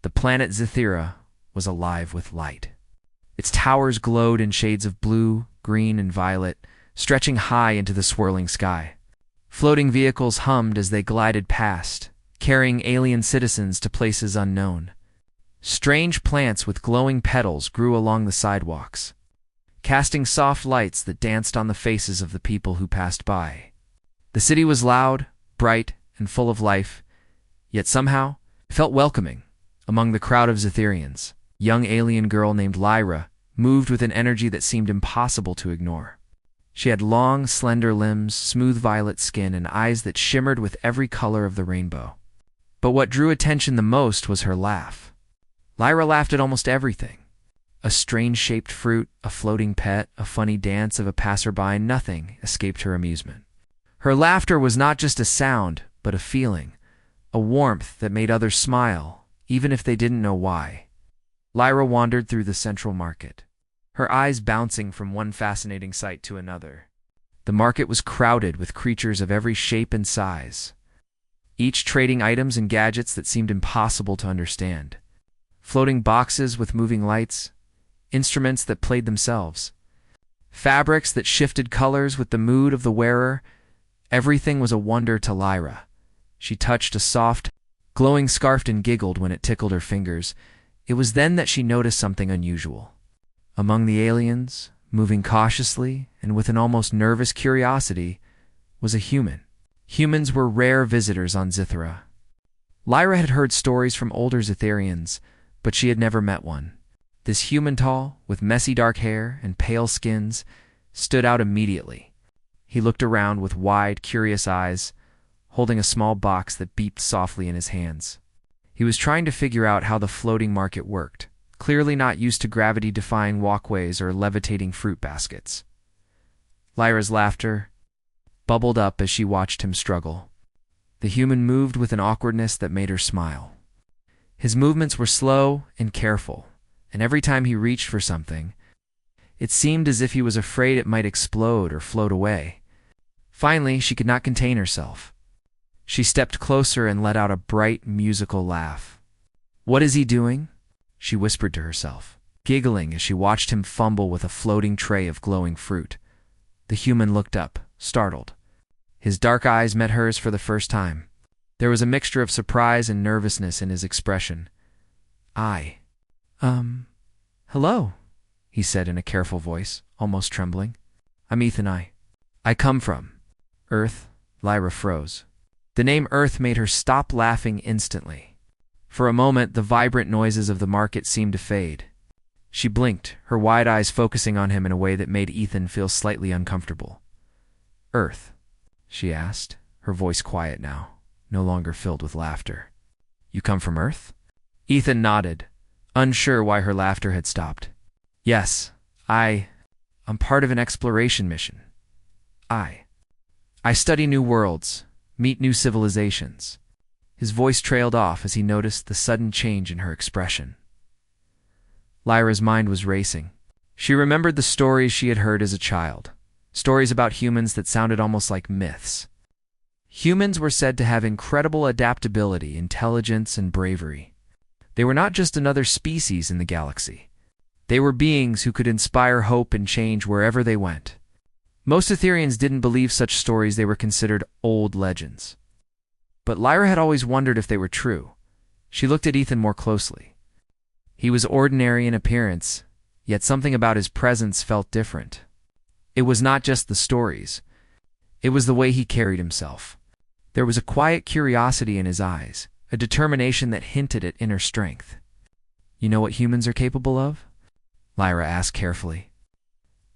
The planet Zithira was alive with light. Its towers glowed in shades of blue, green, and violet, stretching high into the swirling sky. Floating vehicles hummed as they glided past, carrying alien citizens to places unknown. Strange plants with glowing petals grew along the sidewalks, casting soft lights that danced on the faces of the people who passed by. The city was loud, bright, and full of life, yet somehow it felt welcoming. Among the crowd of Zithirians, a young alien girl named Lyra moved with an energy that seemed impossible to ignore. She had long, slender limbs, smooth violet skin, and eyes that shimmered with every color of the rainbow. But what drew attention the most was her laugh. Lyra laughed at almost everything. A strange-shaped fruit, a floating pet, a funny dance of a passerby, nothing escaped her amusement. Her laughter was not just a sound, but a feeling, a warmth that made others smile, even if they didn't know why. Lyra wandered through the central market, her eyes bouncing from one fascinating sight to another. The market was crowded with creatures of every shape and size, each trading items and gadgets that seemed impossible to understand. Floating boxes with moving lights, instruments that played themselves, fabrics that shifted colors with the mood of the wearer. Everything was a wonder to Lyra. She touched a soft, glowing scarf and giggled when it tickled her fingers. It was then that she noticed something unusual. Among the aliens, moving cautiously and with an almost nervous curiosity, was a human. Humans were rare visitors on Zithira. Lyra had heard stories from older Zithirians, but she had never met one. This human, tall, with messy dark hair and pale skins, stood out immediately. He looked around with wide, curious eyes, holding a small box that beeped softly in his hands. He was trying to figure out how the floating market worked, clearly not used to gravity-defying walkways or levitating fruit baskets. Lyra's laughter bubbled up as she watched him struggle. The human moved with an awkwardness that made her smile. His movements were slow and careful, and every time he reached for something, it seemed as if he was afraid it might explode or float away. Finally, she could not contain herself. She stepped closer and let out a bright, musical laugh. "What is he doing?" she whispered to herself, giggling as she watched him fumble with a floating tray of glowing fruit. The human looked up, startled. His dark eyes met hers for the first time. There was a mixture of surprise and nervousness in his expression. Hello," he said in a careful voice, almost trembling. "I'm Ethan. I come from Earth." Lyra froze. The name Earth made her stop laughing instantly. For a moment, the vibrant noises of the market seemed to fade. She blinked, her wide eyes focusing on him in a way that made Ethan feel slightly uncomfortable. "Earth?" she asked, her voice quiet now, no longer filled with laughter. "You come from Earth?" Ethan nodded, unsure why her laughter had stopped. "Yes, I'm part of an exploration mission. I study new worlds, meet new civilizations." His voice trailed off as he noticed the sudden change in her expression. Lyra's mind was racing. She remembered the stories she had heard as a child, stories about humans that sounded almost like myths. Humans were said to have incredible adaptability, intelligence, and bravery. They were not just another species in the galaxy. They were beings who could inspire hope and change wherever they went. Most Etherians didn't believe such stories. They were considered old legends. But Lyra had always wondered if they were true. She looked at Ethan more closely. He was ordinary in appearance, yet something about his presence felt different. It was not just the stories. It was the way he carried himself. There was a quiet curiosity in his eyes, a determination that hinted at inner strength. "You know what humans are capable of?" Lyra asked carefully.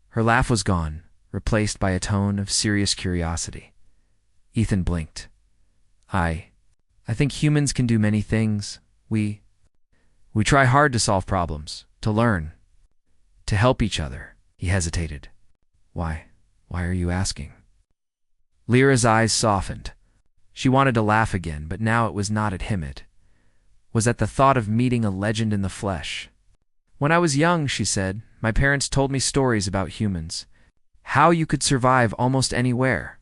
Her laugh was gone, replaced by a tone of serious curiosity. Ethan blinked. I think humans can do many things. We try hard to solve problems, to learn, to help each other." He hesitated. Why are you asking?" Lyra's eyes softened. She wanted to laugh again, but now it was not at him. It was at the thought of meeting a legend in the flesh. "When I was young," she said, "my parents told me stories about humans. How you could survive almost anywhere.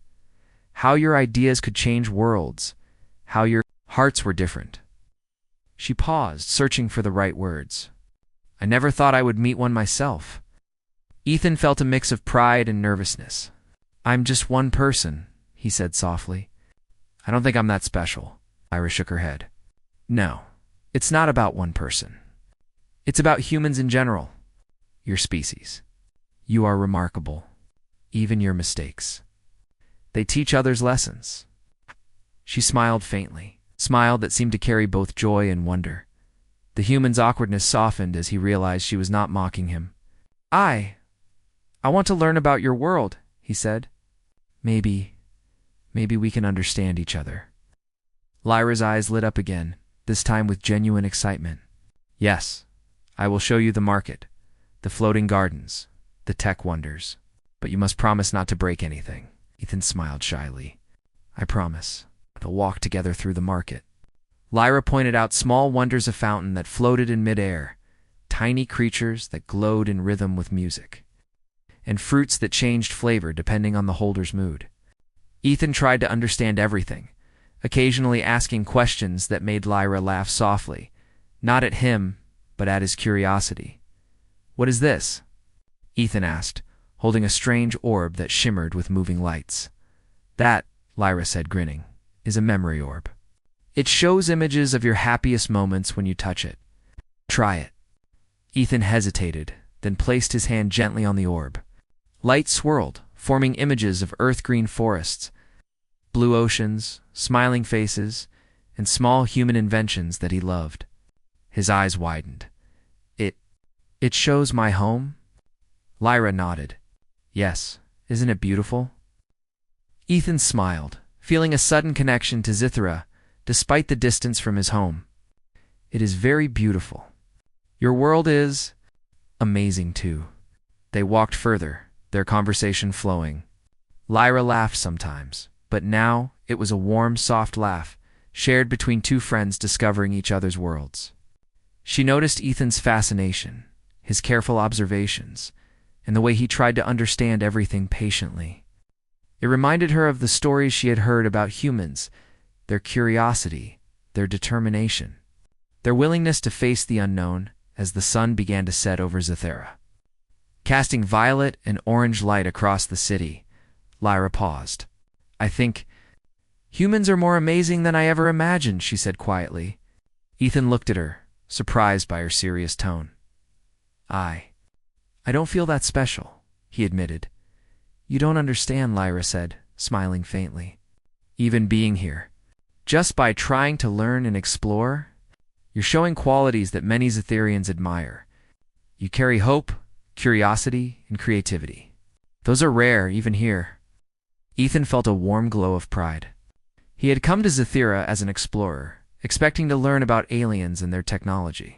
How your ideas could change worlds. How your hearts were different." She paused, searching for the right words. I never thought I would meet one myself. Ethan felt a mix of pride and nervousness. I'm just one person, he said softly. I don't think I'm that special. Lyra shook her head. No, it's not about one person. It's about humans in general. Your species. You are remarkable. Even your mistakes. They teach others lessons. She smiled faintly, a smile that seemed to carry both joy and wonder. The human's awkwardness softened as he realized she was not mocking him. I want to learn about your world, he said. Maybe we can understand each other. Lyra's eyes lit up again, this time with genuine excitement. Yes, I will show you the market, the floating gardens, the tech wonders. But you must promise not to break anything. Ethan smiled shyly. I promise. They'll walk together through the market. Lyra pointed out small wonders of fountain that floated in midair, tiny creatures that glowed in rhythm with music, and fruits that changed flavor depending on the holder's mood. Ethan tried to understand everything, occasionally asking questions that made Lyra laugh softly, not at him, but at his curiosity. What is this? Ethan asked, holding a strange orb that shimmered with moving lights. That, Lyra said, grinning, is a memory orb. It shows images of your happiest moments when you touch it. Try it. Ethan hesitated, then placed his hand gently on the orb. Light swirled, forming images of earth-green forests, blue oceans, smiling faces, and small human inventions that he loved. His eyes widened. It shows my home? Lyra nodded. Yes, isn't it beautiful? Ethan smiled, feeling a sudden connection to Zithra, despite the distance from his home. It is very beautiful. Your world is amazing too. They walked further, their conversation flowing. Lyra laughed sometimes, but now it was a warm, soft laugh, shared between two friends discovering each other's worlds. She noticed Ethan's fascination, his careful observations, and the way he tried to understand everything patiently. It reminded her of the stories she had heard about humans, their curiosity, their determination, their willingness to face the unknown as the sun began to set over Zithera. Casting violet and orange light across the city, Lyra paused. I think humans are more amazing than I ever imagined, she said quietly. Ethan looked at her, surprised by her serious tone. I don't feel that special, he admitted. You don't understand, Lyra said, smiling faintly. Even being here, just by trying to learn and explore, you're showing qualities that many Zetherians admire. You carry hope, curiosity, and creativity. Those are rare, even here. Ethan felt a warm glow of pride. He had come to Zethera as an explorer, expecting to learn about aliens and their technology.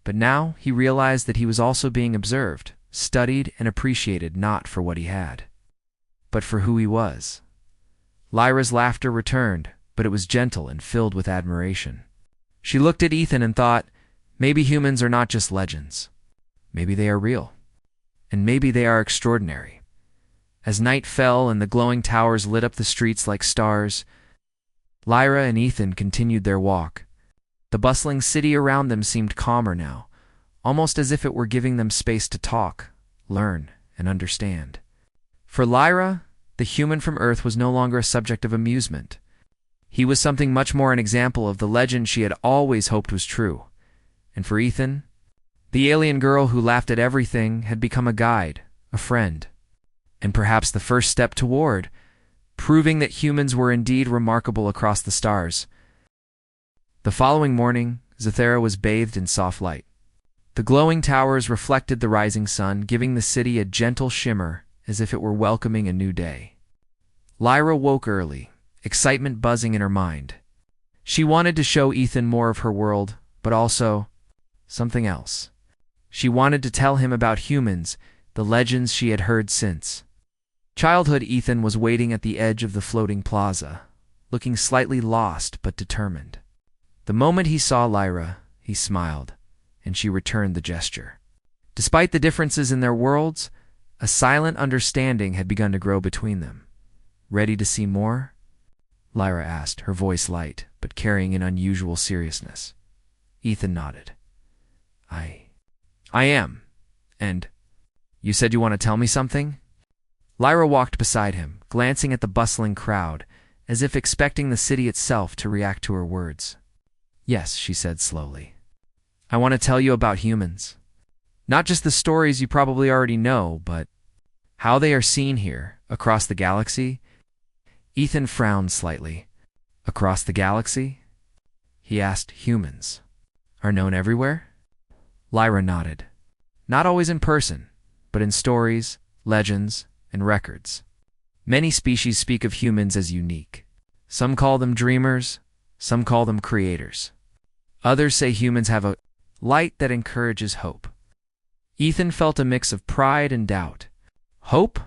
But now he realized that he was also being observed, studied, and appreciated not for what he had, but for who he was. Lyra's laughter returned, but it was gentle and filled with admiration. She looked at Ethan and thought, maybe humans are not just legends. Maybe they are real. And maybe they are extraordinary. As night fell and the glowing towers lit up the streets like stars, Lyra and Ethan continued their walk. The bustling city around them seemed calmer now, almost as if it were giving them space to talk, learn, and understand. For Lyra, the human from Earth was no longer a subject of amusement. He was something much more an example of the legend she had always hoped was true. And for Ethan, the alien girl who laughed at everything had become a guide, a friend, and perhaps the first step toward proving that humans were indeed remarkable across the stars. The following morning, Zethera was bathed in soft light. The glowing towers reflected the rising sun, giving the city a gentle shimmer as if it were welcoming a new day. Lyra woke early, excitement buzzing in her mind. She wanted to show Ethan more of her world, but also something else. She wanted to tell him about humans, the legends she had heard since. Childhood Ethan was waiting at the edge of the floating plaza, looking slightly lost but determined. The moment he saw Lyra, he smiled, and she returned the gesture. Despite the differences in their worlds, a silent understanding had begun to grow between them. Ready to see more? Lyra asked, her voice light, but carrying an unusual seriousness. Ethan nodded. I am. And you said you want to tell me something? Lyra walked beside him, glancing at the bustling crowd, as if expecting the city itself to react to her words. Yes, she said slowly. I want to tell you about humans. Not just the stories you probably already know, but how they are seen here, across the galaxy. Ethan frowned slightly. Across the galaxy? He asked. Humans are known everywhere? Lyra nodded. Not always in person, but in stories, legends, and records. Many species speak of humans as unique. Some call them dreamers, some call them creators. Others say humans have a light that encourages hope. Ethan felt a mix of pride and doubt. Hope?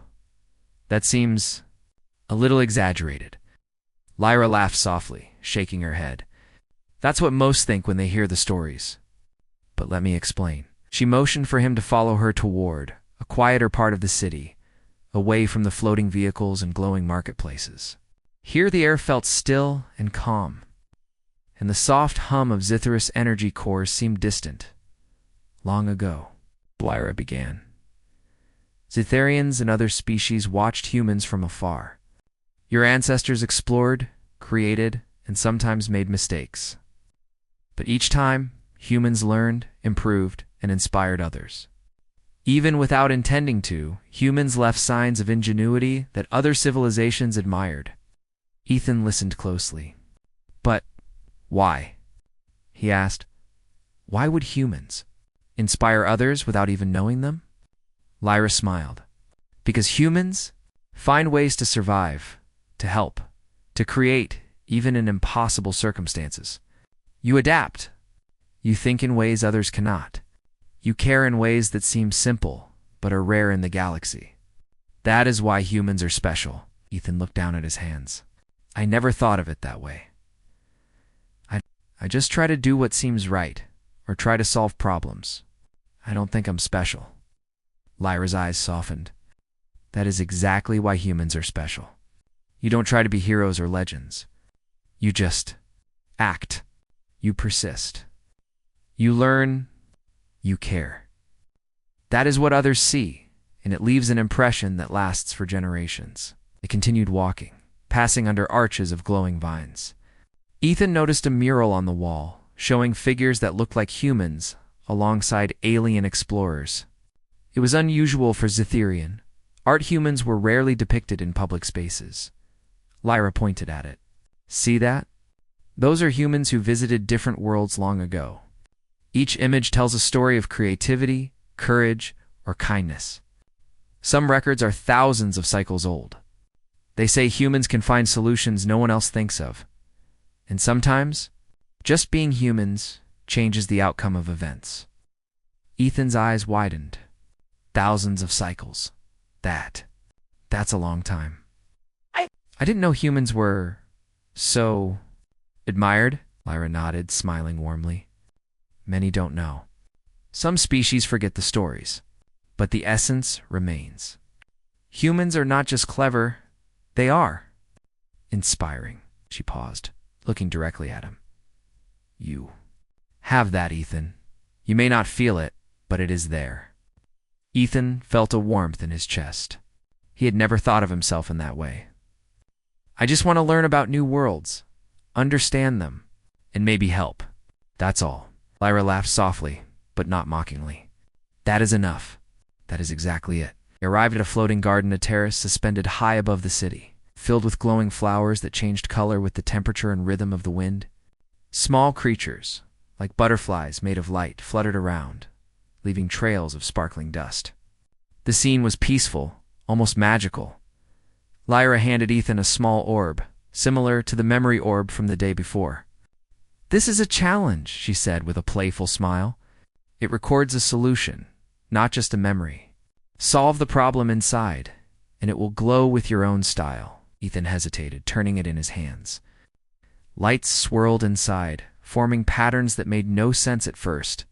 That seems a little exaggerated. Lyra laughed softly, shaking her head. That's what most think when they hear the stories. But let me explain. She motioned for him to follow her toward a quieter part of the city, away from the floating vehicles and glowing marketplaces. Here the air felt still and calm, and the soft hum of Zitherus energy cores seemed distant. Long ago, Lyra began. Zitharians and other species watched humans from afar. Your ancestors explored, created, and sometimes made mistakes. But each time, humans learned, improved, and inspired others. Even without intending to, humans left signs of ingenuity that other civilizations admired. Ethan listened closely. But why? He asked. Why would humans inspire others without even knowing them? Lyra smiled. Because humans find ways to survive, to help, to create, even in impossible circumstances. You adapt. You think in ways others cannot. You care in ways that seem simple, but are rare in the galaxy. That is why humans are special. Ethan looked down at his hands. I never thought of it that way. I just try to do what seems right, or try to solve problems. I don't think I'm special. Lyra's eyes softened. That is exactly why humans are special. You don't try to be heroes or legends. You just act. You persist. You learn. You care. That is what others see, and it leaves an impression that lasts for generations. They continued walking, passing under arches of glowing vines. Ethan noticed a mural on the wall, showing figures that looked like humans alongside alien explorers. It was unusual for Zitharian. Art humans were rarely depicted in public spaces. Lyra pointed at it. See that? Those are humans who visited different worlds long ago. Each image tells a story of creativity, courage, or kindness. Some records are thousands of cycles old. They say humans can find solutions no one else thinks of. And sometimes, just being humans changes the outcome of events. Ethan's eyes widened. Thousands of cycles. That's a long time. I didn't know humans were so admired. Lyra nodded, smiling warmly. Many don't know. Some species forget the stories, but the essence remains. Humans are not just clever, they are inspiring. She paused, looking directly at him. You have that, Ethan. You may not feel it, but it is there. Ethan felt a warmth in his chest. He had never thought of himself in that way. I just want to learn about new worlds, understand them, and maybe help. That's all. Lyra laughed softly, but not mockingly. That is enough. That is exactly it. They arrived at a floating garden, a terrace suspended high above the city, filled with glowing flowers that changed color with the temperature and rhythm of the wind. Small creatures, like butterflies made of light, fluttered around, leaving trails of sparkling dust. The scene was peaceful, almost magical. Lyra handed Ethan a small orb, similar to the memory orb from the day before. This is a challenge, she said with a playful smile. It records a solution, not just a memory. Solve the problem inside, and it will glow with your own style. Ethan hesitated, turning it in his hands. Lights swirled inside, forming patterns that made no sense at first.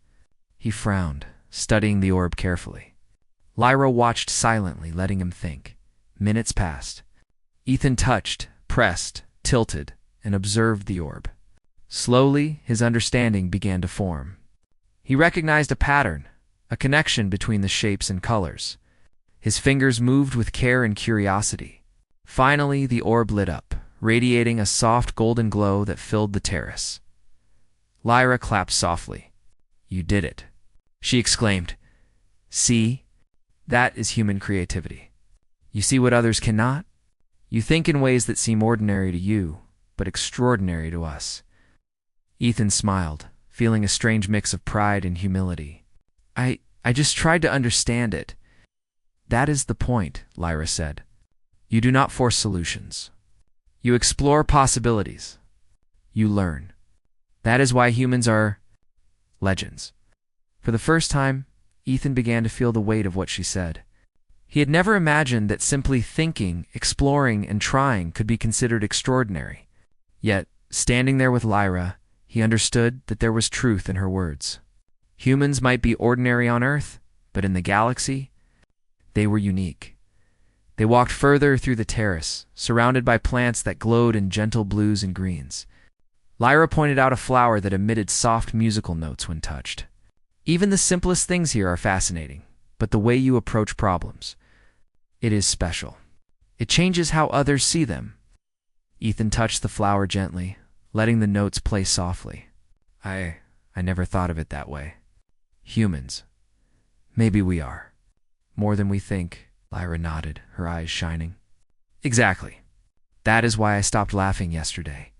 He frowned, studying the orb carefully. Lyra watched silently, letting him think. Minutes passed. Ethan touched, pressed, tilted, and observed the orb. Slowly, his understanding began to form. He recognized a pattern, a connection between the shapes and colors. His fingers moved with care and curiosity. Finally, the orb lit up, radiating a soft golden glow that filled the terrace. Lyra clapped softly. "You did it," she exclaimed. "See? That is human creativity. You see what others cannot? You think in ways that seem ordinary to you, but extraordinary to us." Ethan smiled, feeling a strange mix of pride and humility. I just tried to understand it." "That is the point," Lyra said. "You do not force solutions. You explore possibilities. You learn. That is why humans are legends." For the first time, Ethan began to feel the weight of what she said. He had never imagined that simply thinking, exploring, and trying could be considered extraordinary. Yet, standing there with Lyra, he understood that there was truth in her words. Humans might be ordinary on Earth, but in the galaxy, they were unique. They walked further through the terrace, surrounded by plants that glowed in gentle blues and greens. Lyra pointed out a flower that emitted soft musical notes when touched. "Even the simplest things here are fascinating, but the way you approach problems, it is special. It changes how others see them." Ethan touched the flower gently, letting the notes play softly. I never thought of it that way. Humans. Maybe we are. More than we think," Lyra nodded, her eyes shining. "Exactly. That is why I stopped laughing yesterday.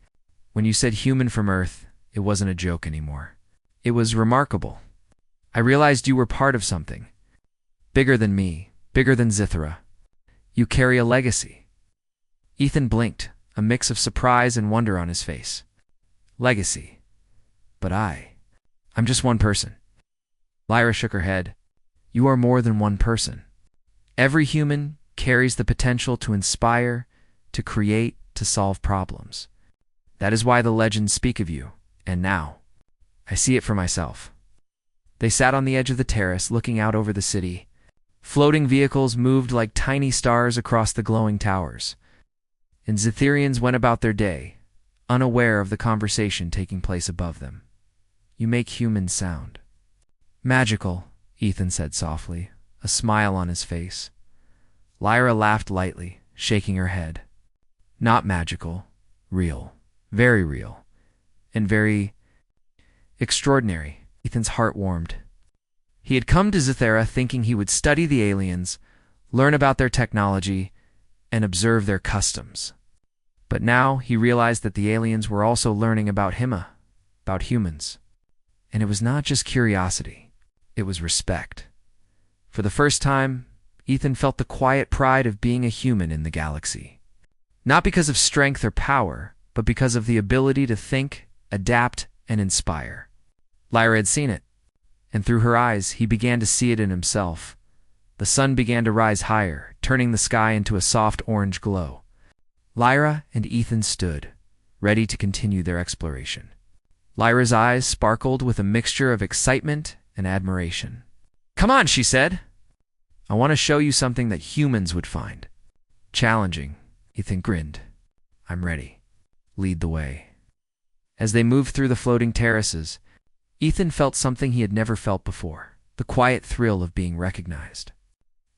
When you said human from Earth, it wasn't a joke anymore. It was remarkable. I realized you were part of something. Bigger than me, bigger than Zythera. You carry a legacy." Ethan blinked, a mix of surprise and wonder on his face. "Legacy? But I'm just one person." Lyra shook her head. "You are more than one person. Every human carries the potential to inspire, to create, to solve problems. That is why the legends speak of you, and now, I see it for myself." They sat on the edge of the terrace, looking out over the city. Floating vehicles moved like tiny stars across the glowing towers. And Zytherians went about their day, unaware of the conversation taking place above them. "You make humans sound." "Magical," Ethan said softly, a smile on his face. Lyra laughed lightly, shaking her head. "Not magical. Real. Very real. And very extraordinary." Ethan's heart warmed. He had come to Zythera thinking he would study the aliens, learn about their technology, and observe their customs. But now he realized that the aliens were also learning about him, about humans. And it was not just curiosity. It was respect. For the first time, Ethan felt the quiet pride of being a human in the galaxy. Not because of strength or power, but because of the ability to think, adapt, and inspire. Lyra had seen it, and through her eyes he began to see it in himself. The sun began to rise higher, turning the sky into a soft orange glow. Lyra and Ethan stood, ready to continue their exploration. Lyra's eyes sparkled with a mixture of excitement and admiration. "Come on," she said. "I want to show you something that humans would find challenging." Ethan grinned. "I'm ready. Lead the way." As they moved through the floating terraces, Ethan felt something he had never felt before, the quiet thrill of being recognized,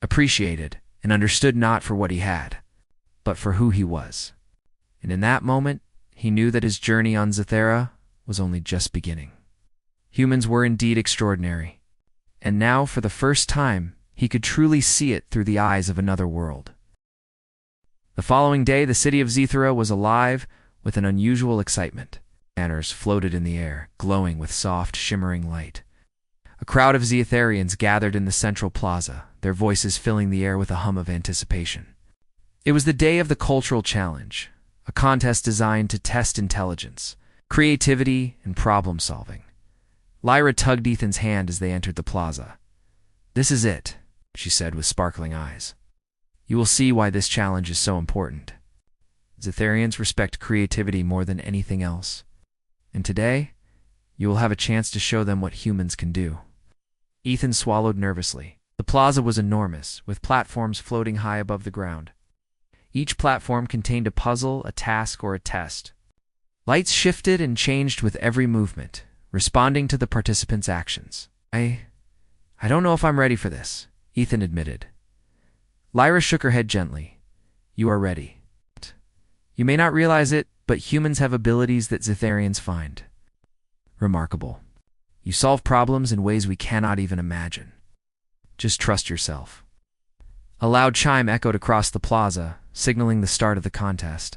appreciated, and understood not for what he had, but for who he was. And in that moment, he knew that his journey on Zythera was only just beginning. Humans were indeed extraordinary, and now, for the first time, he could truly see it through the eyes of another world. The following day, the city of Zythera was alive with an unusual excitement. Banners floated in the air, glowing with soft, shimmering light. A crowd of Zytherians gathered in the central plaza, their voices filling the air with a hum of anticipation. It was the day of the Cultural Challenge, a contest designed to test intelligence, creativity, and problem-solving. Lyra tugged Ethan's hand as they entered the plaza. "This is it," she said with sparkling eyes. "You will see why this challenge is so important. Zytherians respect creativity more than anything else. And today, you will have a chance to show them what humans can do." Ethan swallowed nervously. The plaza was enormous, with platforms floating high above the ground. Each platform contained a puzzle, a task, or a test. Lights shifted and changed with every movement, responding to the participants' actions. I don't know if I'm ready for this, Ethan admitted. Lyra shook her head gently. You are ready. You may not realize it, but humans have abilities that Zetharians find remarkable. You solve problems in ways we cannot even imagine. Just trust yourself. A loud chime echoed across the plaza, signaling the start of the contest.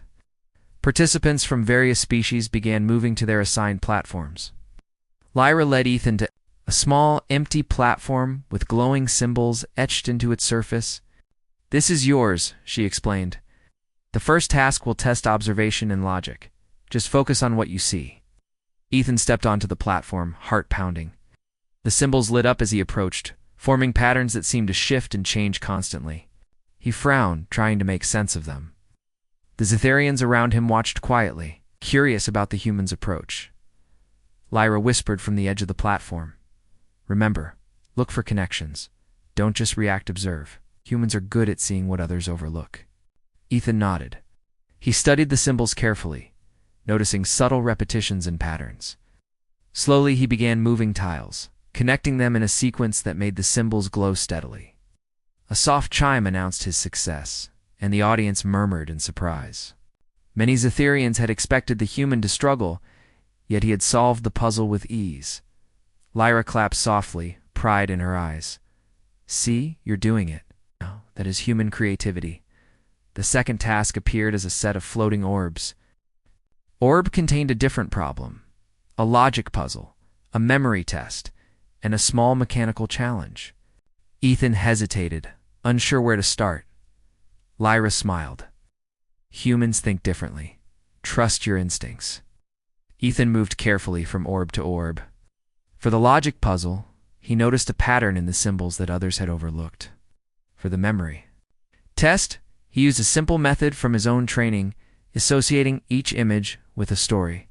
Participants from various species began moving to their assigned platforms. Lyra led Ethan to a small, empty platform with glowing symbols etched into its surface. This is yours, she explained. The first task will test observation and logic. Just focus on what you see. Ethan stepped onto the platform, heart pounding. The symbols lit up as he approached, forming patterns that seemed to shift and change constantly. He frowned, trying to make sense of them. The Zetharians around him watched quietly, curious about the humans' approach. Lyra whispered from the edge of the platform. Remember, look for connections. Don't just react, observe. Humans are good at seeing what others overlook. Ethan nodded. He studied the symbols carefully, noticing subtle repetitions and patterns. Slowly he began moving tiles, connecting them in a sequence that made the symbols glow steadily. A soft chime announced his success, and the audience murmured in surprise. Many Zetharians had expected the human to struggle, yet he had solved the puzzle with ease. Lyra clapped softly, pride in her eyes. See, you're doing it. Now, that is human creativity. The second task appeared as a set of floating orbs. Orb contained a different problem, a logic puzzle, a memory test, and a small mechanical challenge. Ethan hesitated, unsure where to start. Lyra smiled. Humans think differently. Trust your instincts. Ethan moved carefully from orb to orb. For the logic puzzle, he noticed a pattern in the symbols that others had overlooked. For the memory test, he used a simple method from his own training, associating each image with a story.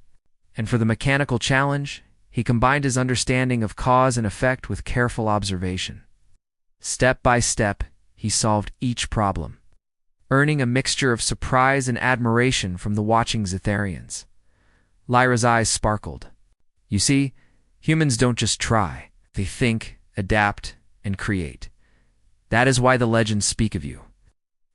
And for the mechanical challenge, he combined his understanding of cause and effect with careful observation. Step by step, he solved each problem, earning a mixture of surprise and admiration from the watching Zetharians. Lyra's eyes sparkled. You see, humans don't just try. They think, adapt, and create. That is why the legends speak of you.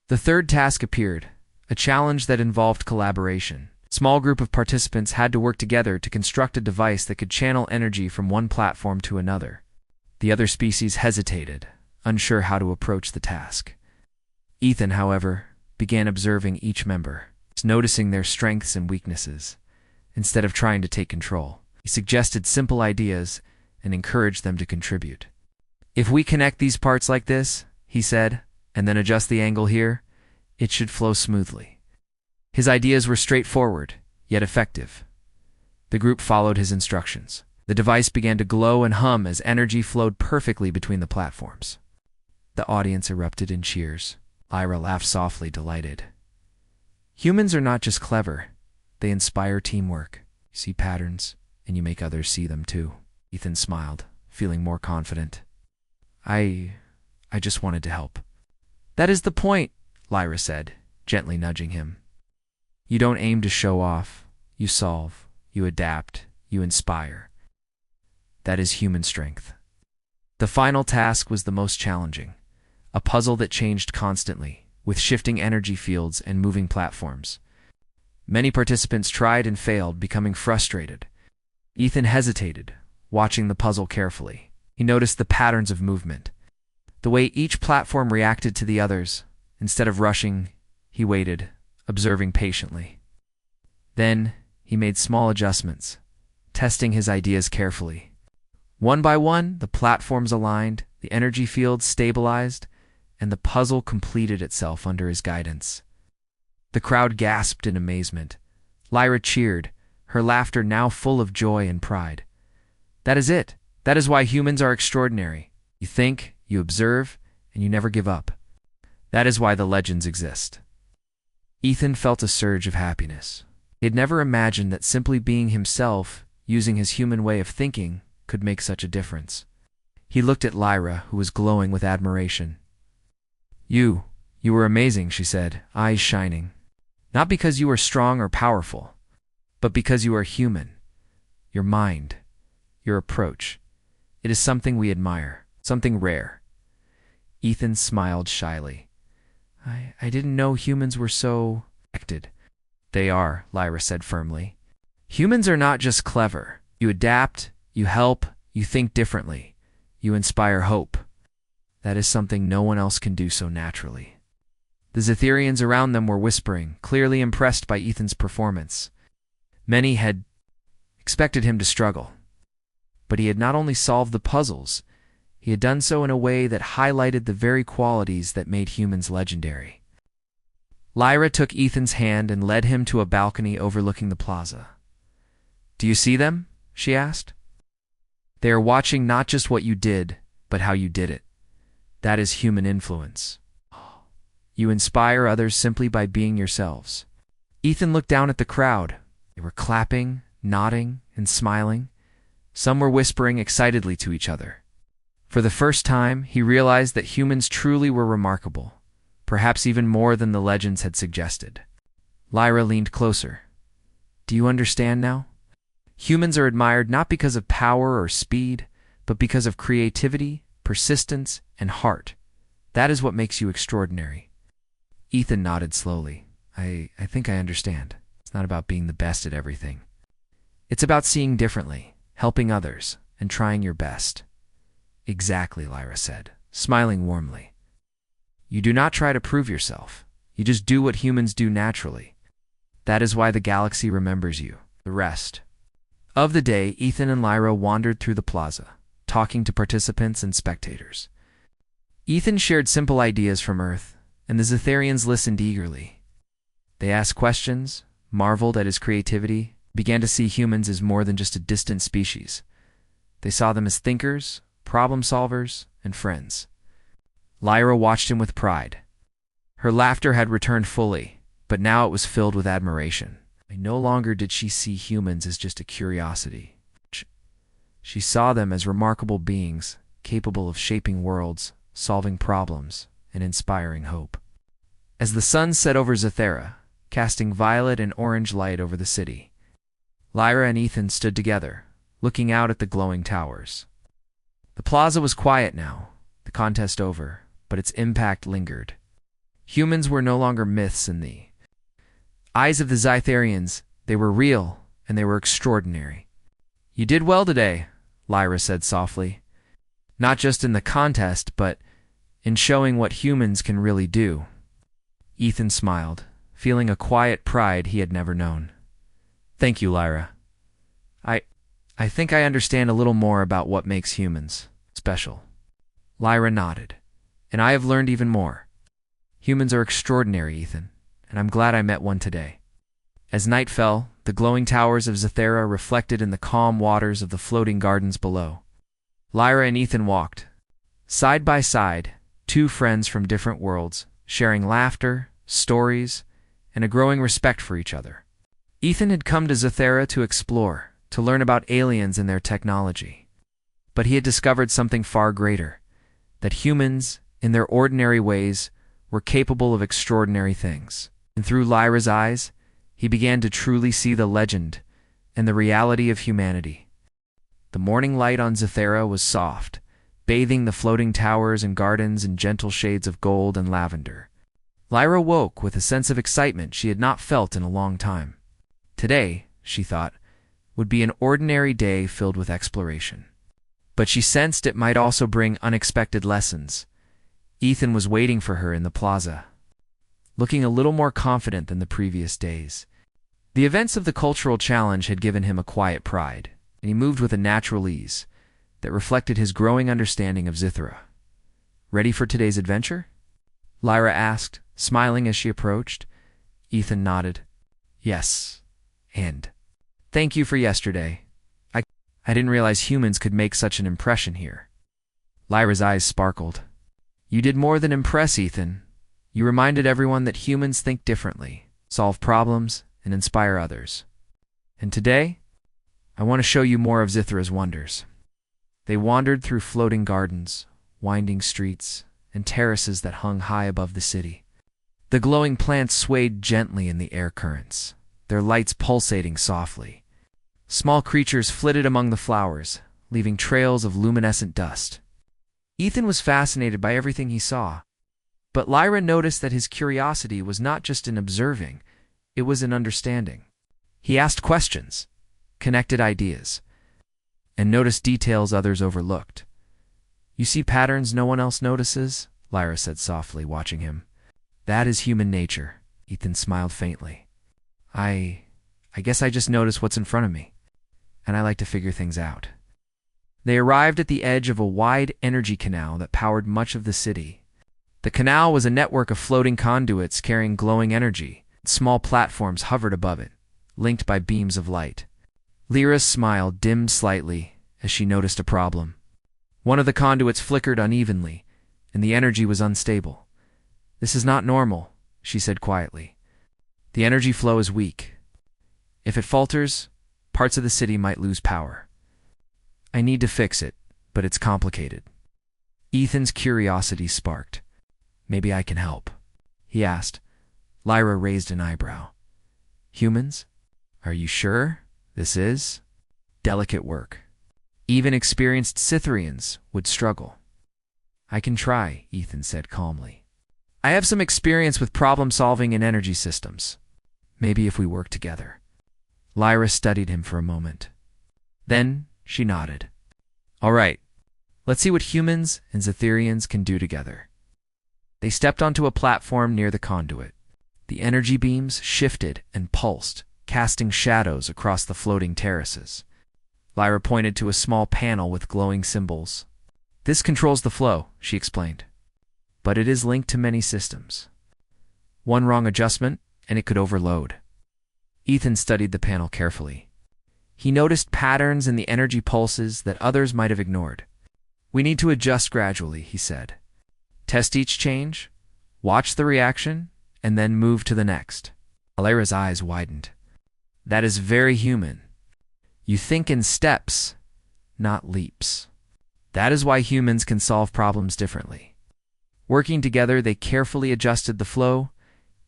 The third task appeared, a challenge that involved collaboration. A small group of participants had to work together to construct a device that could channel energy from one platform to another. The other species hesitated, unsure how to approach the task. Ethan, however, began observing each member, noticing their strengths and weaknesses. Instead of trying to take control, he suggested simple ideas and encouraged them to contribute. If we connect these parts like this, he said, and then adjust the angle here, it should flow smoothly. His ideas were straightforward, yet effective. The group followed his instructions. The device began to glow and hum as energy flowed perfectly between the platforms. The audience erupted in cheers. Lyra laughed softly, delighted. Humans are not just clever, they inspire teamwork. You see patterns, and you make others see them too. Ethan smiled, feeling more confident. I just wanted to help. That is the point, Lyra said, gently nudging him. You don't aim to show off. You solve, you adapt, you inspire. That is human strength. The final task was the most challenging, a puzzle that changed constantly, with shifting energy fields and moving platforms. Many participants tried and failed, becoming frustrated. Ethan hesitated, watching the puzzle carefully. He noticed the patterns of movement, the way each platform reacted to the others. Instead of rushing, he waited, observing patiently. Then, he made small adjustments, testing his ideas carefully. One by one, the platforms aligned, the energy fields stabilized, and the puzzle completed itself under his guidance. The crowd gasped in amazement. Lyra cheered, her laughter now full of joy and pride. That is it. That is why humans are extraordinary. You think, you observe, and you never give up. That is why the legends exist. Ethan felt a surge of happiness. He had never imagined that simply being himself, using his human way of thinking, could make such a difference. He looked at Lyra, who was glowing with admiration. You were amazing, she said, eyes shining. Not because you were strong or powerful, but because you are human. Your mind, your approach, it is something we admire, something rare. Ethan smiled shyly. I didn't know humans were so connected. They are, Lyra said firmly. Humans are not just clever. You adapt, you help, you think differently. You inspire hope. That is something no one else can do so naturally. The Zetherians around them were whispering, clearly impressed by Ethan's performance. Many had expected him to struggle. But he had not only solved the puzzles, he had done so in a way that highlighted the very qualities that made humans legendary. Lyra took Ethan's hand and led him to a balcony overlooking the plaza. "Do you see them?" she asked. "They are watching not just what you did, but how you did it. That is human influence. You inspire others simply by being yourselves." Ethan looked down at the crowd. They were clapping, nodding, and smiling. Some were whispering excitedly to each other. For the first time, he realized that humans truly were remarkable, perhaps even more than the legends had suggested. Lyra leaned closer. "Do you understand now? Humans are admired not because of power or speed, but because of creativity, persistence, and heart. That is what makes you extraordinary." Ethan nodded slowly. I think I understand. It's not about being the best at everything. It's about seeing differently, helping others, and trying your best." "Exactly," Lyra said, smiling warmly. "You do not try to prove yourself. You just do what humans do naturally. That is why the galaxy remembers you. The rest." Of the day, Ethan and Lyra wandered through the plaza, talking to participants and spectators. Ethan shared simple ideas from Earth, and the Zetherians listened eagerly. They asked questions, marveled at his creativity, began to see humans as more than just a distant species. They saw them as thinkers, problem solvers, and friends. Lyra watched him with pride. Her laughter had returned fully, but now it was filled with admiration. No longer did she see humans as just a curiosity. She saw them as remarkable beings, capable of shaping worlds, solving problems, and inspiring hope. As the sun set over Zethera, casting violet and orange light over the city, Lyra and Ethan stood together, looking out at the glowing towers. The plaza was quiet now, the contest over, but its impact lingered. Humans were no longer myths in the eyes of the Zetherians. They were real, and they were extraordinary. "You did well today," Lyra said softly. "Not just in the contest, but in showing what humans can really do." Ethan smiled, feeling a quiet pride he had never known. "Thank you, Lyra. I think I understand a little more about what makes humans special." Lyra nodded. "And I have learned even more. Humans are extraordinary, Ethan, and I'm glad I met one today." As night fell, the glowing towers of Zethera reflected in the calm waters of the floating gardens below. Lyra and Ethan walked, side by side, two friends from different worlds, sharing laughter, stories, and a growing respect for each other. Ethan had come to Zethera to explore, to learn about aliens and their technology. But he had discovered something far greater, that humans, in their ordinary ways, were capable of extraordinary things. And through Lyra's eyes, he began to truly see the legend and the reality of humanity. The morning light on Zethera was soft, bathing the floating towers and gardens in gentle shades of gold and lavender. Lyra woke with a sense of excitement she had not felt in a long time. Today, she thought, would be an ordinary day filled with exploration. But she sensed it might also bring unexpected lessons. Ethan was waiting for her in the plaza, looking a little more confident than the previous days. The events of the cultural challenge had given him a quiet pride, and he moved with a natural ease that reflected his growing understanding of Zethera. "Ready for today's adventure?" Lyra asked, smiling as she approached. Ethan nodded. "Yes, and thank you for yesterday. I didn't realize humans could make such an impression here." Lyra's eyes sparkled. "You did more than impress, Ethan. You reminded everyone that humans think differently, solve problems, and inspire others. And today, I want to show you more of Zethera's wonders." They wandered through floating gardens, winding streets, and terraces that hung high above the city. The glowing plants swayed gently in the air currents, their lights pulsating softly. Small creatures flitted among the flowers, leaving trails of luminescent dust. Ethan was fascinated by everything he saw, but Lyra noticed that his curiosity was not just in observing, it was in understanding. He asked questions, connected ideas, and noticed details others overlooked. "You see patterns no one else notices?" Lyra said softly, watching him. "That is human nature." Ethan smiled faintly. I guess I just notice what's in front of me, and I like to figure things out." They arrived at the edge of a wide energy canal that powered much of the city. The canal was a network of floating conduits carrying glowing energy. Small platforms hovered above it, linked by beams of light. Lyra's smile dimmed slightly as she noticed a problem. One of the conduits flickered unevenly, and the energy was unstable. "This is not normal," she said quietly. "The energy flow is weak. If it falters, parts of the city might lose power. I need to fix it, but it's complicated." Ethan's curiosity sparked. "Maybe I can help," he asked. Lyra raised an eyebrow. "Humans? Are you sure this is delicate work? Even experienced Cytherians would struggle." "I can try," Ethan said calmly. "I have some experience with problem-solving in energy systems. Maybe if we work together." Lyra studied him for a moment. Then she nodded. "All right, let's see what humans and Cytherians can do together." They stepped onto a platform near the conduit. The energy beams shifted and pulsed, casting shadows across the floating terraces. Lyra pointed to a small panel with glowing symbols. "This controls the flow," she explained. "But it is linked to many systems. One wrong adjustment, and it could overload." Ethan studied the panel carefully. He noticed patterns in the energy pulses that others might have ignored. "We need to adjust gradually," he said. "Test each change, watch the reaction, and then move to the next." Lyra's eyes widened. "That is very human. You think in steps, not leaps. That is why humans can solve problems differently." Working together, they carefully adjusted the flow,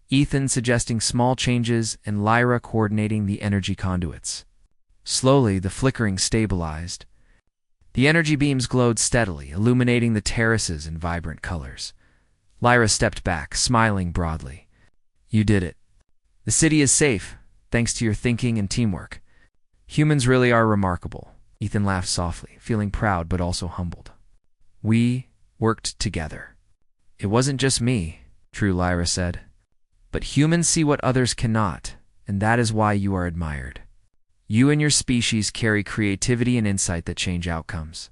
Ethan suggesting small changes and Lyra coordinating the energy conduits. Slowly, the flickering stabilized. The energy beams glowed steadily, illuminating the terraces in vibrant colors. Lyra stepped back, smiling broadly. "You did it. The city is safe, thanks to your thinking and teamwork. Humans really are remarkable." Ethan laughed softly, feeling proud but also humbled. "We worked together. It wasn't just me," true Lyra said. "But humans see what others cannot, and that is why you are admired. You and your species carry creativity and insight that change outcomes."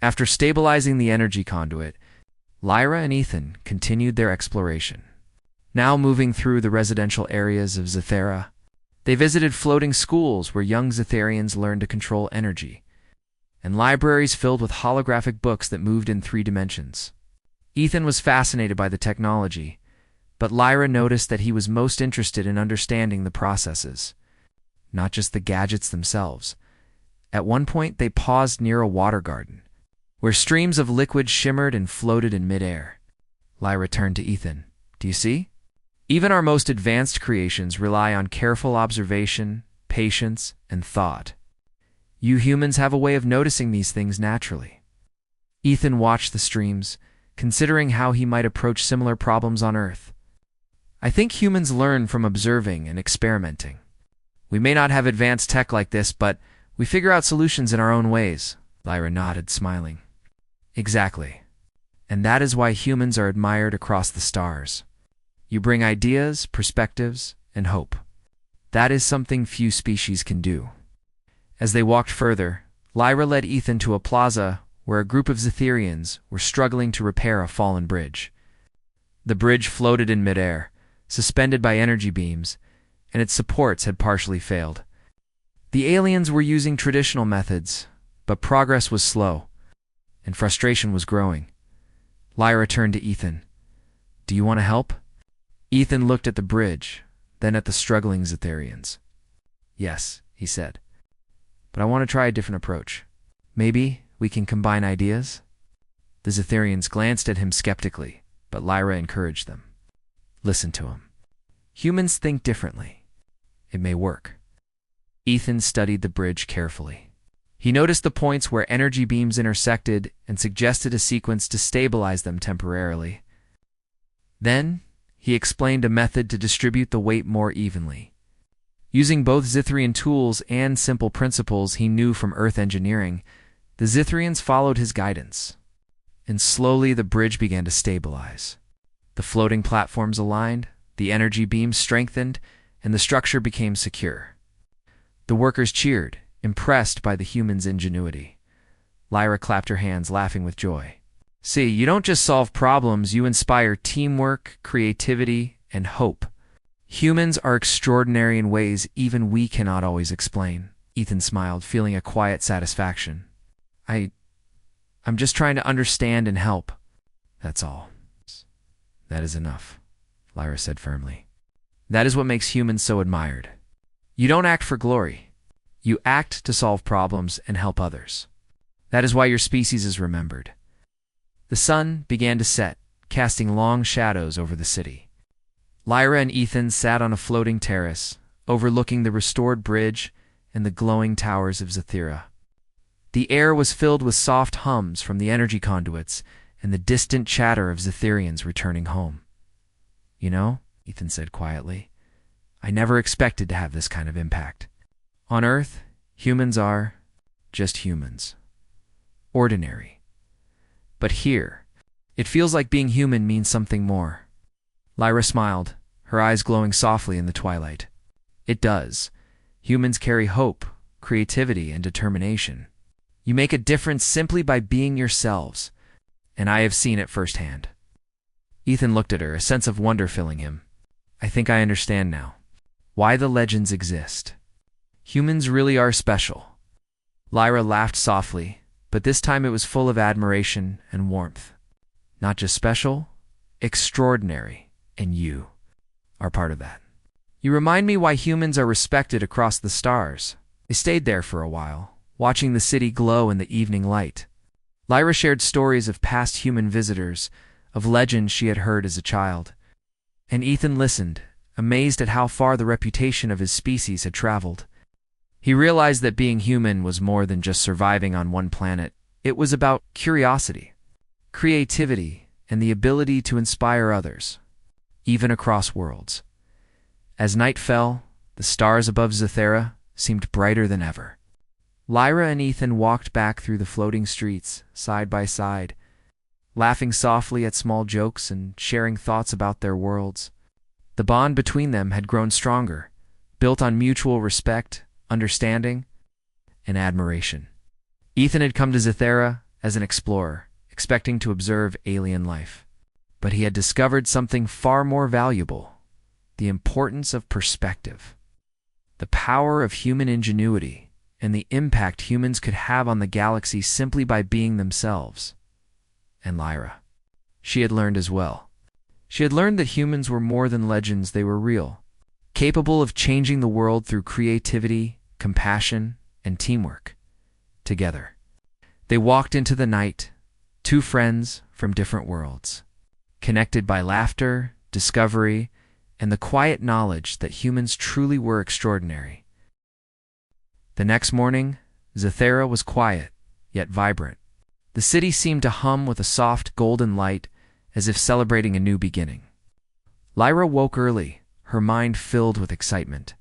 After stabilizing the energy conduit, Lyra and Ethan continued their exploration. Now moving through the residential areas of Zathera, they visited floating schools where young Zatherians learned to control energy, and libraries filled with holographic books that moved in 3 dimensions. Ethan was fascinated by the technology, but Lyra noticed that he was most interested in understanding the processes, not just the gadgets themselves. At one point, they paused near a water garden, where streams of liquid shimmered and floated in midair. Lyra turned to Ethan. "Do you see? Even our most advanced creations rely on careful observation, patience, and thought. You humans have a way of noticing these things naturally." Ethan watched the streams, considering how he might approach similar problems on Earth. "I think humans learn from observing and experimenting. We may not have advanced tech like this, but we figure out solutions in our own ways." Lyra nodded, smiling. "Exactly. And that is why humans are admired across the stars. You bring ideas, perspectives, and hope. That is something few species can do." As they walked further, Lyra led Ethan to a plaza where a group of Zatherians were struggling to repair a fallen bridge. The bridge floated in midair, suspended by energy beams, and its supports had partially failed. The aliens were using traditional methods, but progress was slow, and frustration was growing. Lyra turned to Ethan. "Do you want to help?" Ethan looked at the bridge, then at the struggling Zatherians. "Yes," he said, "but I want to try a different approach. Maybe we can combine ideas?" The Zatherians glanced at him skeptically, but Lyra encouraged them. "Listen to him. Humans think differently. It may work. Ethan studied the bridge carefully. He noticed the points where energy beams intersected and suggested a sequence to stabilize them temporarily. Then, he explained a method to distribute the weight more evenly. Using both Zithrian tools and simple principles he knew from Earth engineering, the Zithrians followed his guidance. And slowly the bridge began to stabilize. The floating platforms aligned, the energy beams strengthened, and the structure became secure. The workers cheered, impressed by the humans' ingenuity. Lyra clapped her hands, laughing with joy. See, you don't just solve problems, you inspire teamwork, creativity, and hope. Humans are extraordinary in ways even we cannot always explain. Ethan smiled, feeling a quiet satisfaction. I'm just trying to understand and help. That's all. That is enough, Lyra said firmly. That is what makes humans so admired. You don't act for glory. You act to solve problems and help others. That is why your species is remembered. The sun began to set, casting long shadows over the city. Lyra and Ethan sat on a floating terrace, overlooking the restored bridge and the glowing towers of Zathira. The air was filled with soft hums from the energy conduits and the distant chatter of Zethirians returning home. You know, Ethan said quietly, I never expected to have this kind of impact. On Earth, humans are just humans. Ordinary. But here, it feels like being human means something more. Lyra smiled, her eyes glowing softly in the twilight. It does. Humans carry hope, creativity, and determination. You make a difference simply by being yourselves, and I have seen it firsthand. Ethan looked at her, a sense of wonder filling him. I think I understand now. Why the legends exist. Humans really are special. Lyra laughed softly, but this time it was full of admiration and warmth. Not just special, extraordinary, and you are part of that. You remind me why humans are respected across the stars. They stayed there for a while, watching the city glow in the evening light. Lyra shared stories of past human visitors, of legends she had heard as a child. And Ethan listened, amazed at how far the reputation of his species had traveled. He realized that being human was more than just surviving on one planet. It was about curiosity, creativity, and the ability to inspire others, even across worlds. As night fell, the stars above Zathira seemed brighter than ever. Lyra and Ethan walked back through the floating streets, side by side, laughing softly at small jokes and sharing thoughts about their worlds. The bond between them had grown stronger, built on mutual respect, understanding, and admiration. Ethan had come to Zathira as an explorer, expecting to observe alien life. But he had discovered something far more valuable: the importance of perspective, the power of human ingenuity, and the impact humans could have on the galaxy simply by being themselves. And Lyra. She had learned as well. She had learned that humans were more than legends, they were real, capable of changing the world through creativity, compassion, and teamwork. Together, they walked into the night, two friends from different worlds, connected by laughter, discovery, and the quiet knowledge that humans truly were extraordinary. The next morning, Zathira was quiet, yet vibrant. The city seemed to hum with a soft golden light, as if celebrating a new beginning. Lyra woke early, her mind filled with excitement.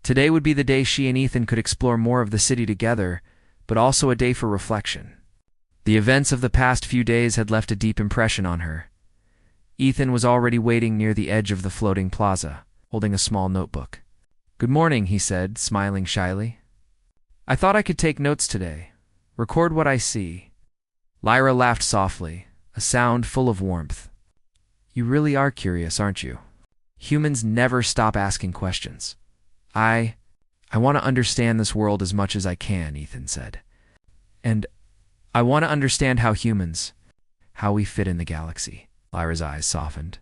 Today would be the day she and Ethan could explore more of the city together, but also a day for reflection. The events of the past few days had left a deep impression on her. Ethan was already waiting near the edge of the floating plaza, holding a small notebook. "Good morning," he said, smiling shyly. "I thought I could take notes today, record what I see." Lyra laughed softly, a sound full of warmth. "You really are curious, aren't you? Humans never stop asking questions. I want to understand this world as much as I can," Ethan said. "And I want to understand how we fit in the galaxy." Lyra's eyes softened.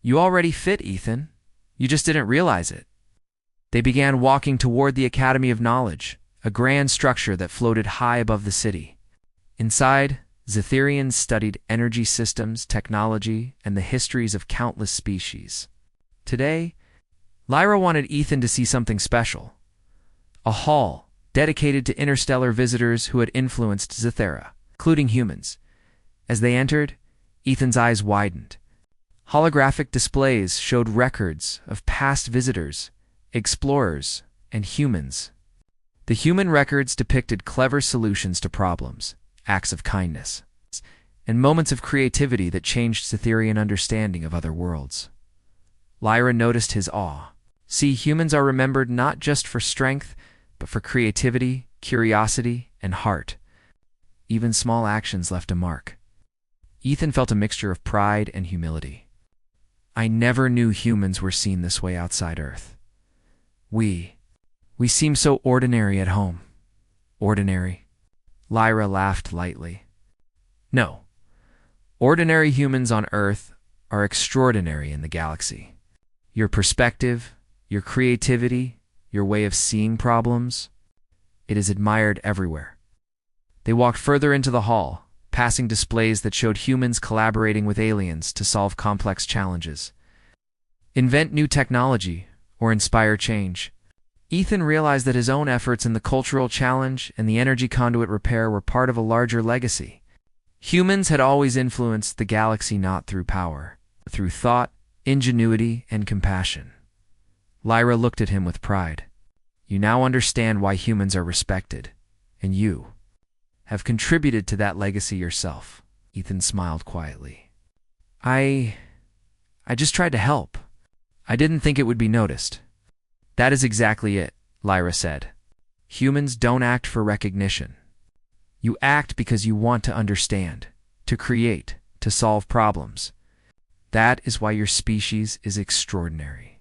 "You already fit, Ethan. You just didn't realize it." They began walking toward the Academy of Knowledge, a grand structure that floated high above the city. Inside, Zethirians studied energy systems, technology, and the histories of countless species. Today, Lyra wanted Ethan to see something special. A hall dedicated to interstellar visitors who had influenced Zathera, including humans. As they entered, Ethan's eyes widened. Holographic displays showed records of past visitors, explorers, and humans. The human records depicted clever solutions to problems, acts of kindness, and moments of creativity that changed Cytherian understanding of other worlds. Lyra noticed his awe. See, humans are remembered not just for strength, but for creativity, curiosity, and heart. Even small actions left a mark. Ethan felt a mixture of pride and humility. I never knew humans were seen this way outside Earth. We seem so ordinary at home. Ordinary? Lyra laughed lightly. No. Ordinary humans on Earth are extraordinary in the galaxy. Your perspective, your creativity, your way of seeing problems, it is admired everywhere. They walked further into the hall, passing displays that showed humans collaborating with aliens to solve complex challenges, invent new technology, or inspire change. Ethan realized that his own efforts in the cultural challenge and the energy conduit repair were part of a larger legacy. Humans had always influenced the galaxy not through power, but through thought, ingenuity, and compassion. Lyra looked at him with pride. You now understand why humans are respected, and you have contributed to that legacy yourself. Ethan smiled quietly. I just tried to help. I didn't think it would be noticed. That is exactly it, Lyra said. Humans don't act for recognition. You act because you want to understand, to create, to solve problems. That is why your species is extraordinary.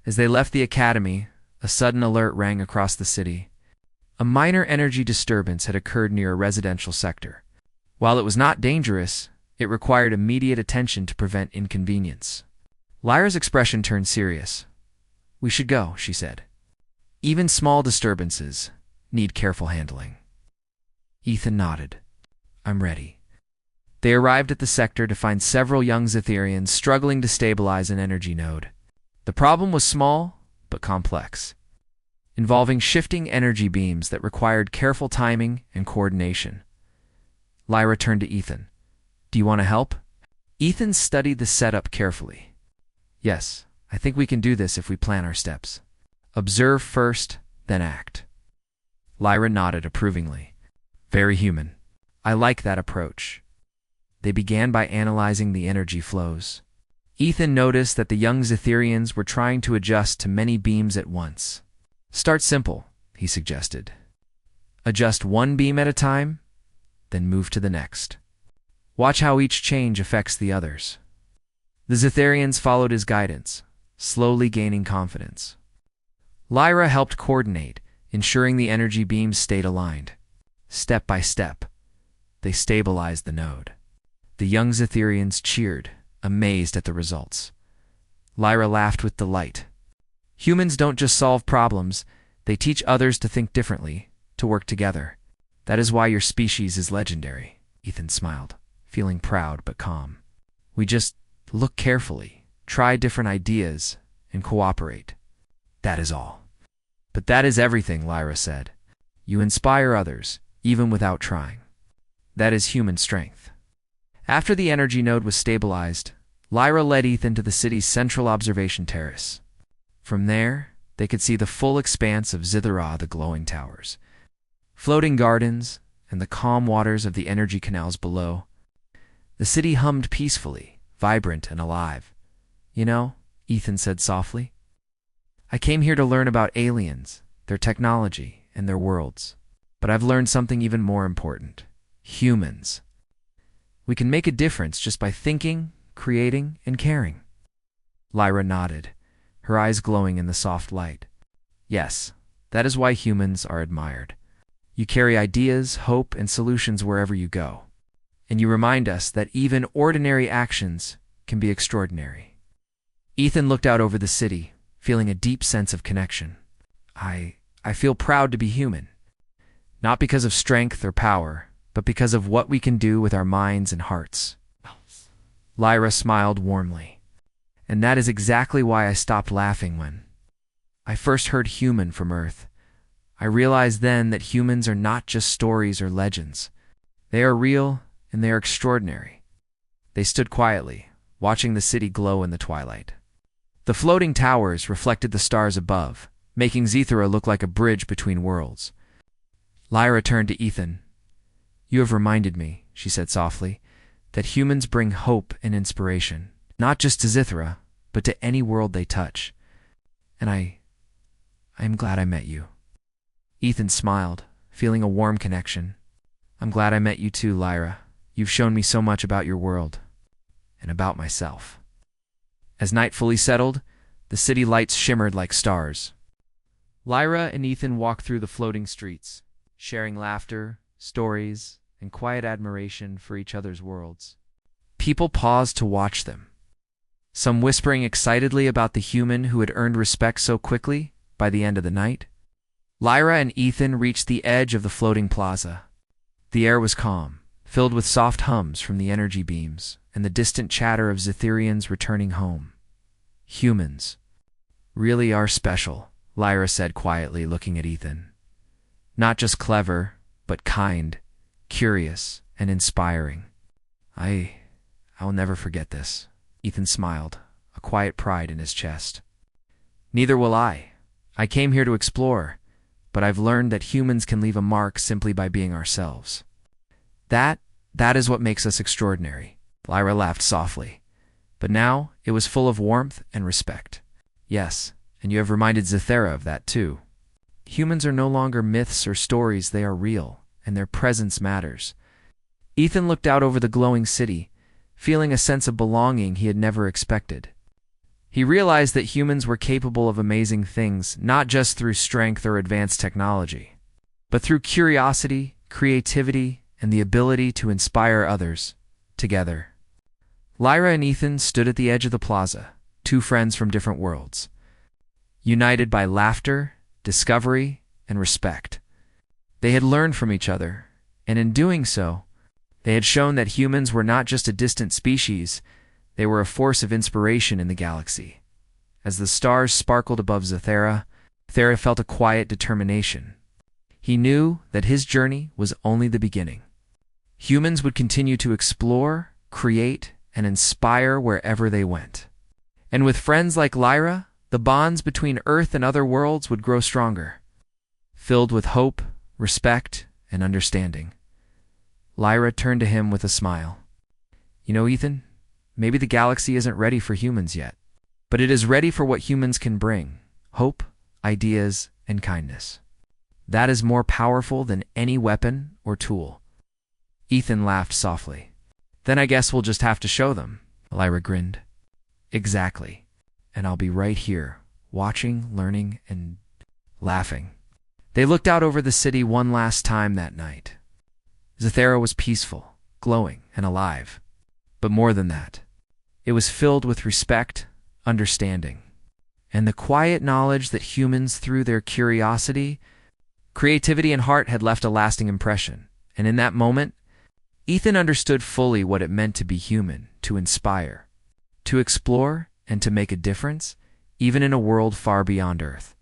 As they left the academy, a sudden alert rang across the city. A minor energy disturbance had occurred near a residential sector. While it was not dangerous, it required immediate attention to prevent inconvenience. Lyra's expression turned serious. We should go, she said. Even small disturbances need careful handling. Ethan nodded. I'm ready. They arrived at the sector to find several young Zatherians struggling to stabilize an energy node. The problem was small, but complex, involving shifting energy beams that required careful timing and coordination. Lyra turned to Ethan. Do you want to help? Ethan studied the setup carefully. Yes, I think we can do this if we plan our steps. Observe first, then act. Lyra nodded approvingly. Very human. I like that approach. They began by analyzing the energy flows. Ethan noticed that the young Zatherians were trying to adjust to many beams at once. Start simple, he suggested. Adjust one beam at a time, then move to the next. Watch how each change affects the others. The Zatherians followed his guidance, slowly gaining confidence. Lyra helped coordinate, ensuring the energy beams stayed aligned. Step by step, they stabilized the node. The young Zatherians cheered, amazed at the results. Lyra laughed with delight. Humans don't just solve problems, they teach others to think differently, to work together. That is why your species is legendary. Ethan smiled, feeling proud but calm. We just look carefully, try different ideas, and cooperate. That is all. But that is everything, Lyra said. You inspire others, even without trying. That is human strength. After the energy node was stabilized, Lyra led Ethan to the city's central observation terrace. From there, they could see the full expanse of Zithara, the glowing towers, floating gardens, and the calm waters of the energy canals below. The city hummed peacefully, vibrant and alive. You know, Ethan said softly, I came here to learn about aliens, their technology, and their worlds. But I've learned something even more important. Humans. We can make a difference just by thinking, creating, and caring. Lyra nodded, her eyes glowing in the soft light. Yes, that is why humans are admired. You carry ideas, hope, and solutions wherever you go. And you remind us that even ordinary actions can be extraordinary. Ethan looked out over the city, feeling a deep sense of connection. I feel proud to be human. Not because of strength or power, but because of what we can do with our minds and hearts. Lyra smiled warmly. And that is exactly why I stopped laughing when I first heard human from Earth. I realized then that humans are not just stories or legends. They are real and they are extraordinary. They stood quietly, watching the city glow in the twilight. The floating towers reflected the stars above, making Zethera look like a bridge between worlds. Lyra turned to Ethan. "You have reminded me," she said softly, "that humans bring hope and inspiration, not just to Zethera, but to any world they touch. And I am glad I met you." Ethan smiled, feeling a warm connection. "I'm glad I met you too, Lyra. You've shown me so much about your world, and about myself." As night fully settled, the city lights shimmered like stars. Lyra and Ethan walked through the floating streets, sharing laughter, stories, and quiet admiration for each other's worlds. People paused to watch them, some whispering excitedly about the human who had earned respect so quickly by the end of the night. Lyra and Ethan reached the edge of the floating plaza. The air was calm, filled with soft hums from the energy beams and the distant chatter of Zetherians returning home. "Humans really are special," Lyra said quietly, looking at Ethan. "Not just clever, but kind, curious, and inspiring. I'll never forget this." Ethan smiled, a quiet pride in his chest. "Neither will I. I came here to explore, but I've learned that humans can leave a mark simply by being ourselves. That is what makes us extraordinary." Lyra laughed softly, but now it was full of warmth and respect. "Yes, and you have reminded Zethera of that too. Humans are no longer myths or stories, they are real, and their presence matters." Ethan looked out over the glowing city, feeling a sense of belonging he had never expected. He realized that humans were capable of amazing things, not just through strength or advanced technology, but through curiosity, creativity, and the ability to inspire others, together. Lyra and Ethan stood at the edge of the plaza, two friends from different worlds, united by laughter, discovery, and respect. They had learned from each other, and in doing so, they had shown that humans were not just a distant species, they were a force of inspiration in the galaxy. As the stars sparkled above Zethera, Zethera felt a quiet determination. He knew that his journey was only the beginning. Humans would continue to explore, create, and inspire wherever they went. And with friends like Lyra, the bonds between Earth and other worlds would grow stronger, filled with hope, respect, and understanding. Lyra turned to him with a smile. "You know, Ethan, maybe the galaxy isn't ready for humans yet, but it is ready for what humans can bring: hope, ideas, and kindness. That is more powerful than any weapon or tool." Ethan laughed softly. "Then I guess we'll just have to show them," Lyra grinned. "Exactly. And I'll be right here, watching, learning, and laughing." They looked out over the city one last time that night. Zethera was peaceful, glowing, and alive. But more than that, it was filled with respect, understanding, and the quiet knowledge that humans, through their curiosity, creativity, and heart, had left a lasting impression. And in that moment, Ethan understood fully what it meant to be human, to inspire, to explore, and to make a difference, even in a world far beyond Earth.